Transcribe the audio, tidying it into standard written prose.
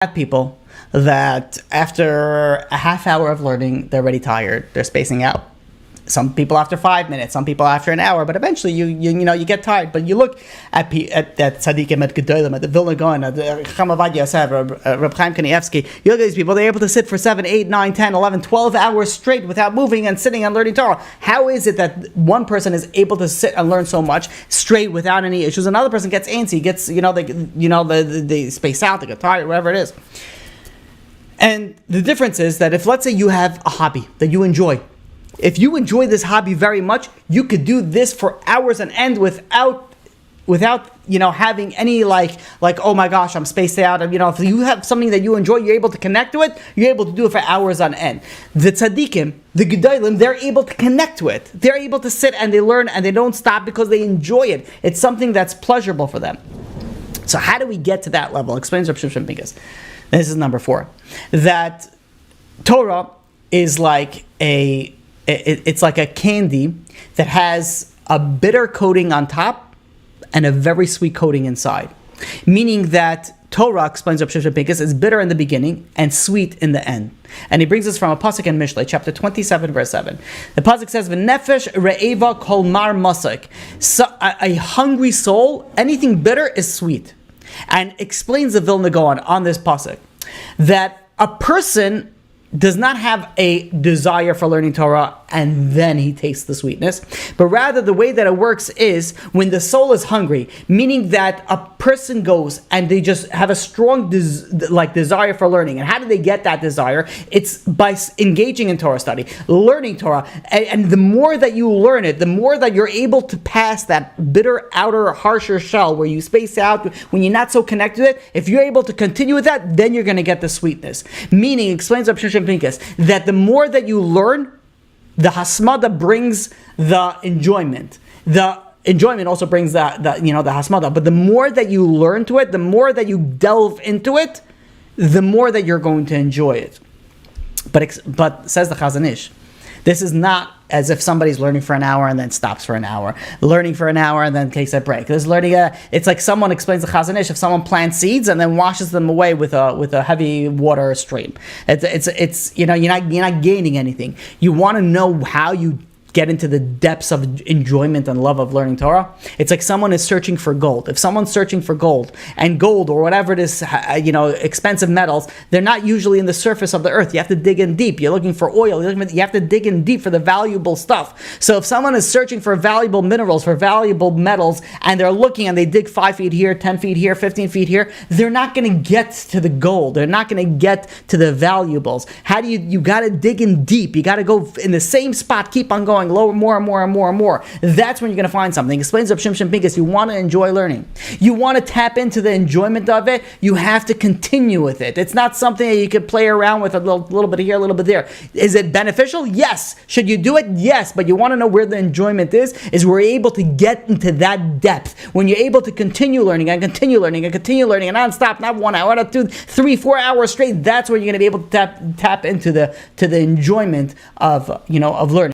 have people that after a half hour of learning, they're already tired. They're spacing out. Some people after 5 minutes, some people after an hour, but eventually you get tired. But you look at tzaddikim, at gedolim, at the Vilna Gaon, at the Chacham Ovadia Yosef, Reb Chaim Kanievsky. You look at these people; they're able to sit for 7, 8, 9, 10, 11, 12 hours straight without moving and sitting and learning Torah. How is it that one person is able to sit and learn so much straight without any issues? Another person gets antsy, they space out, they get tired, whatever it is. And the difference is that if, let's say, you have a hobby that you enjoy. If you enjoy this hobby very much, you could do this for hours on end without having any like oh my gosh, I'm spaced out. If you have something that you enjoy, you're able to connect to it. You're able to do it for hours on end. The tzaddikim, the gedolim, they're able to connect to it. They're able to sit and they learn and they don't stop because they enjoy it. It's something that's pleasurable for them. So how do we get to that level? Explains Reb Shimshon Pincus. This is number 4. That Torah is like it's like a candy that has a bitter coating on top and a very sweet coating inside. Meaning that Torah, explains Reb Shimshon Pincus, is bitter in the beginning and sweet in the end. And he brings us from a pasuk in Mishlei, chapter 27, verse 7. The pasuk says, "V'nefesh re'eva kol mar masik." So a hungry soul, anything bitter is sweet. And explains the Vilna Gaon on this pasuk that a person does not have a desire for learning Torah and then he tastes the sweetness, but rather the way that it works is when the soul is hungry, meaning that a person goes and they just have a strong desire for learning. And how do they get that desire? It's by engaging in Torah study, learning Torah, and the more that you learn it, the more that you're able to pass that bitter outer harsher shell where you space out when you're not so connected to it. If you're able to continue with that, then you're going to get the sweetness. Meaning, explains Reb Shimshon Pincus, that the more that you learn, the hasmada brings the enjoyment. The enjoyment also brings the hasmada. But the more that you learn to it, the more that you delve into it, the more that you're going to enjoy it. But says the Chazon Ish, this is not as if somebody's learning for an hour and then stops for an hour, learning for an hour and then takes a break. There's learning. It's like someone explains the Chazon Ish, if someone plants seeds and then washes them away with a heavy water stream. It's you're not gaining anything. You want to know how you get into the depths of enjoyment and love of learning Torah. It's like someone is searching for gold. If someone's searching for gold or whatever it is, expensive metals, they're not usually in the surface of the earth. You have to dig in deep. You're looking for oil. You have to dig in deep for the valuable stuff. So if someone is searching for valuable minerals, for valuable metals, and they're looking and they dig 5 feet here, 10 feet here, 15 feet here, they're not going to get to the gold. They're not going to get to the valuables. How do you got to dig in deep. You got to go in the same spot, keep on going lower, more and more and more and more. That's when you're going to find something. Explains Reb Shimshon Pincus, you want to enjoy learning. You want to tap into the enjoyment of it. You have to continue with it. It's not something that you could play around with a little bit here, a little bit there. Is it beneficial? Yes. Should you do it? Yes. But you want to know where the enjoyment is we're able to get into that depth. When you're able to continue learning and continue learning and continue learning and non-stop, not 1 hour, not 2, 3, 4 hours straight, that's where you're going to be able to tap into the enjoyment of learning.